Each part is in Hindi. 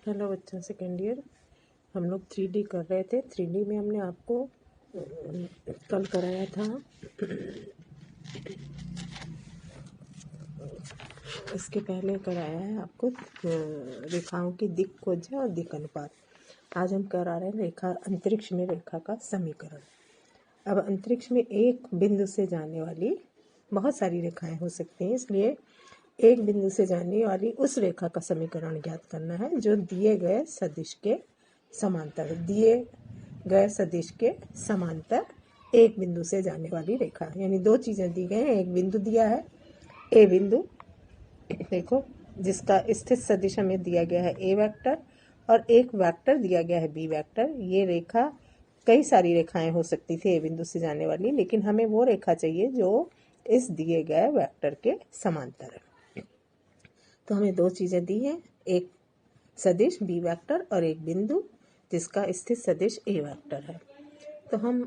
हेलो बच्चों, सेकेंड ईयर। हम लोग 3D कर रहे थे। 3D में हमने आपको कल कराया था, इसके पहले कराया है आपको रेखाओं की दिक् खोजें और दिक् अनुपात। आज हम करा रहे हैं रेखा अंतरिक्ष में रेखा का समीकरण। अब अंतरिक्ष में एक बिंदु से जाने वाली बहुत सारी रेखाएं हो सकती हैं, इसलिए एक बिंदु से जाने वाली उस रेखा का समीकरण ज्ञात करना है जो दिए गए सदिश के समांतर एक बिंदु से जाने वाली रेखा। यानी दो चीजें दी गई हैं, एक बिंदु दिया है ए बिंदु, देखो, जिसका स्थित सदिश हमें दिया गया है ए वेक्टर, और एक वेक्टर दिया गया है बी वेक्टर। ये रेखा, कई सारी रेखाएं हो सकती थी ए बिंदु से जाने वाली, लेकिन हमें वो रेखा चाहिए जो इस दिए गए वेक्टर के समांतर है। तो हमें दो चीजें दी हैं, एक सदिश बी वेक्टर और एक बिंदु जिसका स्थित सदिश ए वेक्टर है। तो हम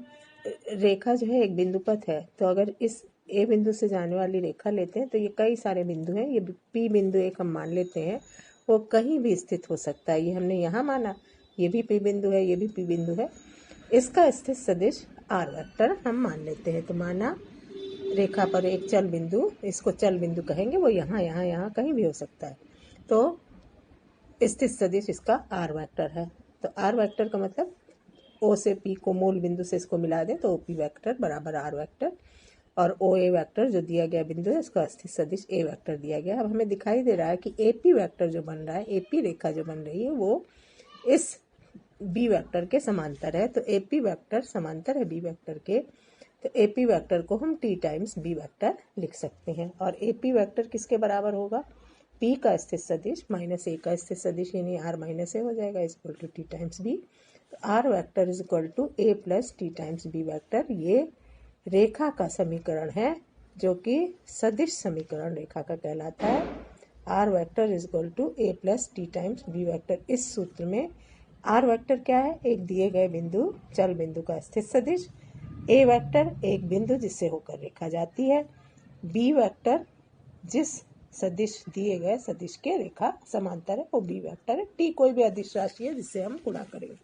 रेखा जो है एक बिंदु पथ है, तो अगर इस ए बिंदु से जाने वाली रेखा लेते हैं तो ये कई सारे बिंदु हैं। ये पी बिंदु एक हम मान लेते हैं, वो कहीं भी स्थित हो सकता है। ये हमने यहाँ माना, ये भी पी बिंदु है, ये भी पी बिंदु है। इसका स्थित सदिश आर वेक्टर हम मान लेते हैं। तो माना रेखा पर एक चल बिंदु, इसको चल बिंदु कहेंगे, वो यहाँ कहीं भी हो सकता है। तो स्थित सदिश इसका आर वेक्टर है। तो आर वेक्टर का मतलब ओ से पी को मूल बिंदु से इसको मिला दें तो ओ पी वेक्टर बराबर आर वेक्टर, और ओ ए वेक्टर जो दिया गया बिंदु है उसका स्थित सदिश ए वेक्टर दिया गया। अब हमें दिखाई दे रहा है कि ए पी वेक्टर जो बन रहा है, ए पी रेखा जो बन रही है, वो इस बी वेक्टर के समांतर है। तो ए पी वेक्टर समांतर है बी वेक्टर के, तो ए पी वेक्टर को हम टी टाइम्स बी वेक्टर लिख सकते हैं। और ए पी वेक्टर किसके बराबर होगा? पी का स्थित सदिश माइनस ए का स्थित सदिश, यानी आर माइनस ए हो जाएगा, is equal to T times B. तो R vector is equal to A plus T times B vector. ये रेखा का समीकरण है जो कि सदिश समीकरण रेखा का कहलाता है। R vector is equal to A plus T times B vector. इस सूत्र में आर वेक्टर क्या है? एक दिए गए बिंदु, चल बिंदु का स्थित सदिश। ए वेक्टर एक बिंदु जिससे होकर रेखा जाती है। बी वेक्टर जिस सदिश दिए गए सदिश के रेखा समांतर है वो बी वेक्टर है। टी कोई भी अदिश राशि है जिससे हम गुणा करेंगे।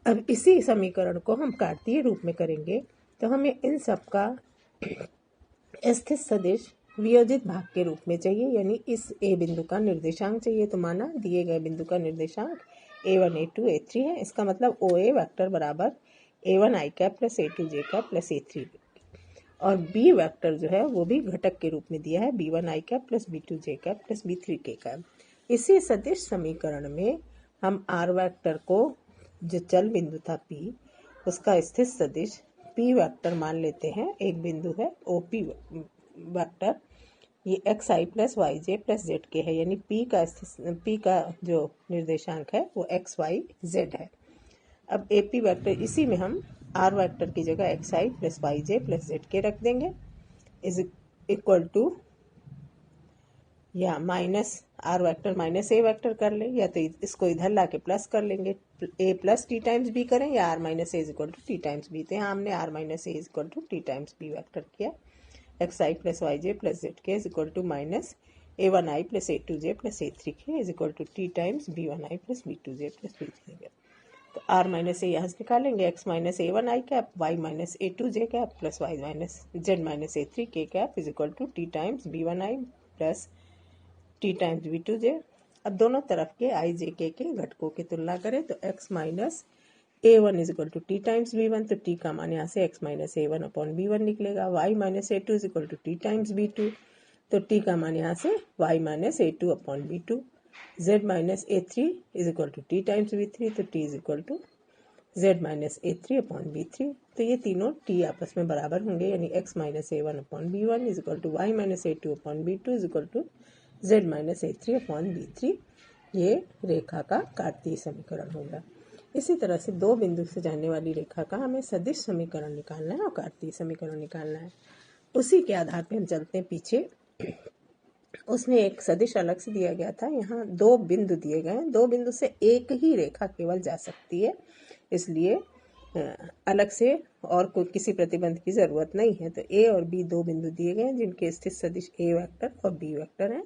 अब इसी समीकरण को हम कार्तीय रूप में करेंगे, तो हमें इन सब का स्थित सदिश वियोजित भाग के रूप में चाहिए, यानी इस ए बिंदु का निर्देशांक चाहिए। तो माना दिए गए बिंदु का निर्देशांक a1 a2 a3 है। इसका मतलब ओ ए वेक्टर बराबर a1 i cap plus a2 j cap plus a3, और बी वेक्टर जो है वो भी घटक के रूप में दिया है, b1 i cap plus b2 j cap plus b3 k cap. इसी सदिश समीकरण में हम आर वेक्टर को, जो चल बिंदु था p, उसका स्थित सदिश p वेक्टर मान लेते हैं। एक बिंदु है OP वेक्टर, ये एक्स आई प्लस वाई जे प्लस जेड के है, यानी p का जो निर्देशांक है वो एक्स वाई जेड है। अब ए पी वेक्टर, इसी में हम आर वेक्टर की जगह एक्स आई प्लस वाई जे प्लस जेड के रख देंगे, इज इक्वल टू, या minus r vector minus a vector कर ले, या तो इसको इधर ला के प्लस कर लेंगे, A plus T times B करें, या R minus A is equal to T times B. तो यहाँ हमने R minus A is equal to T times B vector किया। X I plus Y J plus Z K is equal to minus A one I plus A two J plus A three K is equal to T times B one I plus B two J plus B three K. तो आर माइनस ए यहाँ से निकालेंगे, X minus A one I cap, Y minus A two J cap plus Y minus Z minus A three K cap is equal to T times B one I plus T times B two J. अब दोनों तरफ के आई जे के घटकों की तुलना करें तो X minus A one is equal to T times B one, तो टी का मान यहाँ से एक्स माइनस ए वन अपॉन बी वन निकलेगा। Y minus A two is equal to T times B two, तो टी का मान यहाँ से Y minus A two upon B two. Z minus A three is equal to T times B three, तो T is equal to Z minus A three upon b three. तो ये तीनों टी आपस में बराबर होंगे, यानी x minus A one upon B one is equal to y minus A two upon B two is equal to Z minus A three upon b three. ये रेखा का कार्तीय समीकरण होगा। इसी तरह से दो बिंदु से जाने वाली रेखा का हमें सदिश समीकरण निकालना है और कार्तीय समीकरण निकालना है। उसी के आधार पर हम चलते हैं पीछे। उसमें एक सदिश अलग से दिया गया था, यहाँ दो बिंदु दिए गए हैं, दो बिंदु से एक ही रेखा केवल जा सकती है, इसलिए अलग से और कोई किसी प्रतिबंध की जरूरत नहीं है। तो ए और बी दो बिंदु दिए गए हैं जिनके स्थित सदिश ए वेक्टर और बी वेक्टर हैं।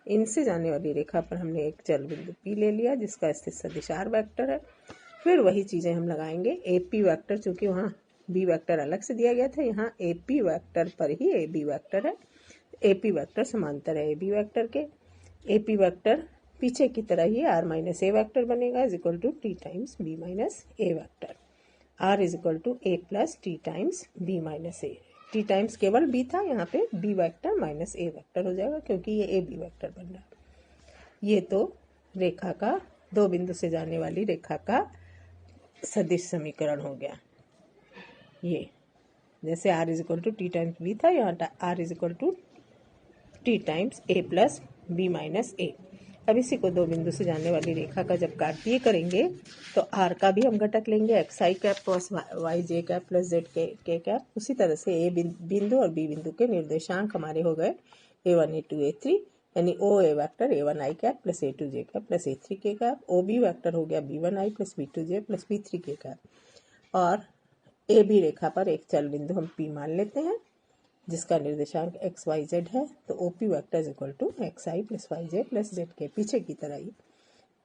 इनसे जाने वाली रेखा पर हमने एक चल बिंदु P ले लिया जिसका स्थित सदिश R वेक्टर है। फिर वही चीज़ें हम लगाएंगे AP वेक्टर, चूँकि वहाँ B वेक्टर अलग से दिया गया था, यहाँ AP वेक्टर पर ही AB वेक्टर है। AP वेक्टर समांतर है AB वेक्टर के। AP वेक्टर पीछे की तरह ही R माइनस A वेक्टर बनेगा is equal to T times B minus A vector. R is equal to A plus T times B minus A। T times केवल B था, यहाँ पे B vector minus A vector हो जाएगा क्योंकि ये AB वेक्टर बन रहा है। ये तो रेखा का, दो बिंदु से जाने वाली रेखा का सदिश समीकरण हो गया। ये जैसे R is equal to T times B था, यहाँ R is equal to T times A plus B minus A। अब इसी को दो बिंदु से जाने वाली रेखा का जब कार्तीय करेंगे तो R का भी हम घटक लेंगे एक्स आई कैप प्लस वाई जे कैप प्लस जेड के कैप। उसी तरह से ए बिंदु और बी बिंदु के निर्देशांक हमारे हो गए A1 A2 A3, यानी ओ ए vector A1 i cap plus A2 j cap plus A3 k cap. O B vector हो गया B1 i plus B2 j plus B3 के कैप। और ए बी रेखा पर एक चल बिंदु हम P मान लेते हैं जिसका निर्देशांक एक्स वाई जेड है, तो OP vector is equal to x I plus Y J plus Z k. पीछे की तरह ही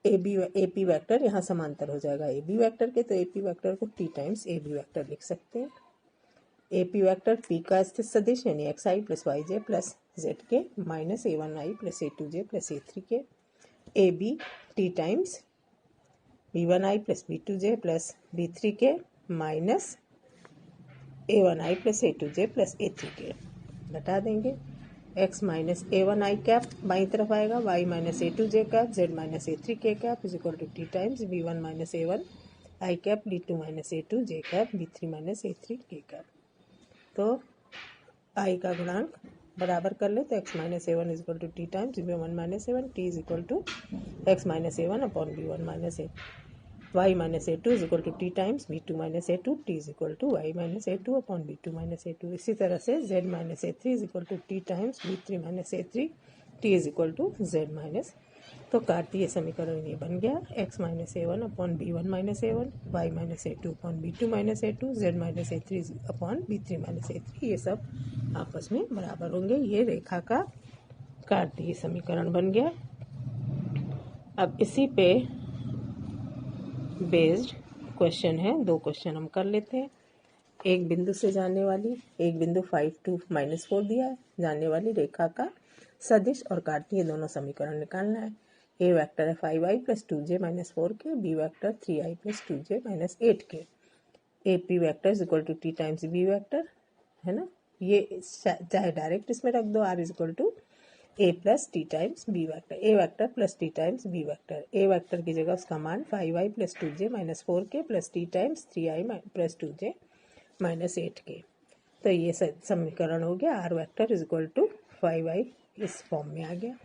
AP वेक्टर यहाँ समांतर हो जाएगा AB वेक्टर के, तो AP वेक्टर को T टाइम्स AB वेक्टर लिख सकते हैं। AP वेक्टर P का स्थित सदिश यानी x I plus Y J plus Z k minus A1 i plus A2 j plus A3 k. AB T times B1 i plus B2 j plus B3 k minus A1 i plus A2 j plus A3 k. घटा देंगे x minus A1 i cap बाई तरफ आएगा, y minus A2 j cap z minus A3 k cap is equal to T times B1 minus A1 i cap D2 minus A2 j cap B3 minus A3 k cap. तो i का गुणांक बराबर कर ले तो x minus A1 is equal to T times B1 minus A1 T is equal to x minus A1 upon B1 minus A, y minus A2 is equal to T times B2 minus A2 T is equal to y minus A2 upon B2 minus A2। इसी तरह से z minus A3 is equal to T times B3 minus A3 T is equal to z minus. तो कार्तीय समीकरण ये बन गया x minus A1 upon B1 minus A1, y minus A2 upon B2 minus A2, z minus A3 upon B3 minus A3। ये सब आपस में बराबर होंगे। ये रेखा का कार्तीय समीकरण बन गया। अब इसी पे बेस्ड क्वेश्चन है, दो क्वेश्चन हम कर लेते हैं। एक बिंदु से जाने वाली, एक बिंदु 5 2 -4 दिया है, जाने वाली रेखा का सदिश और कार्तीय दोनों समीकरण निकालना है। ए वेक्टर है 5i प्लस 2j माइनस 4 के, B vector 3i plus 2j minus 8 k. A p vector is equal to T times B vector है ना। ये चाहे डायरेक्ट इसमें रख दो, r is equal to A plus T times B vector, a vector plus T times B vector. A vector की जगह उसका मान 5i plus 2j minus 4 k plus T times 3i plus 2j minus 8 k. तो ये समीकरण हो गया r vector is equal to 5i, इस फॉर्म में आ गया।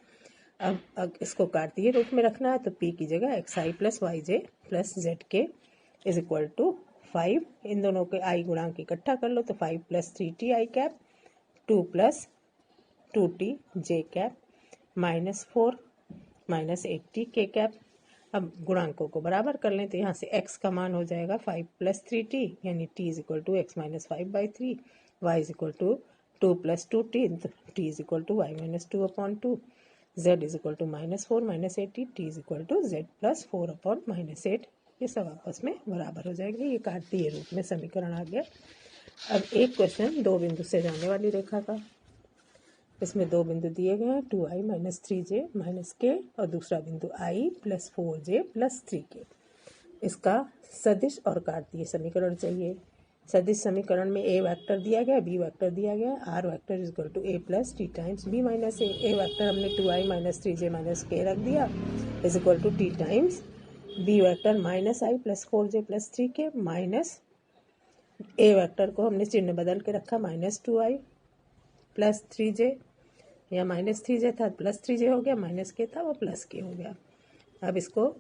अब इसको कार्तीय रूप में रखना है तो p की जगह x I plus Y J plus Z K is equal to 5, इन दोनों के आई गुणांक इकट्ठा कर लो तो 5 प्लस 3t आई कैप 2 प्लस 2t जे कैप माइनस 4 माइनस 8t के कैप। अब गुणांकों को बराबर कर लें तो यहाँ से x का मान हो जाएगा 5 प्लस 3t यानी t is equal to x minus 5/3, y is equal to 2 plus 2t, t is equal to y minus 2 upon 2, z is equal to minus 4 minus 8t, t is equal to z plus 4 upon minus 8। ये सब आपस में बराबर हो जाएंगे। ये कार्तीय रूप में समीकरण आ गया। अब एक क्वेश्चन दो बिंदु से जाने वाली रेखा का, इसमें दो बिंदु दिए गए हैं 2i माइनस 3j माइनस के और दूसरा बिंदु i प्लस 4j प्लस 3 के। इसका सदिश और कार्तीय समीकरण चाहिए। सदिश समीकरण में ए वेक्टर दिया गया, बी वेक्टर दिया गया, r vector is equal to A plus T times b minus a vector हमने 2i minus 3j minus k रख दिया is equal to T times B vector minus i plus 4j plus 3 k minus a vector को हमने चिन्ह बदल के रखा माइनस 2i प्लस 3j, या माइनस 3j था प्लस 3j हो गया, माइनस के था वो प्लस के हो गया। अब इसको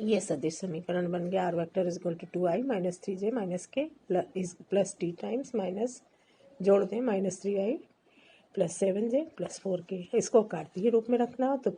ये सदिश समीकरण बन गया r vector is equal to 2i minus 3j minus k plus T times minus जोड़ दें minus 3i plus 7j plus 4k। इसको कार्तीय रूप में रखना हो तो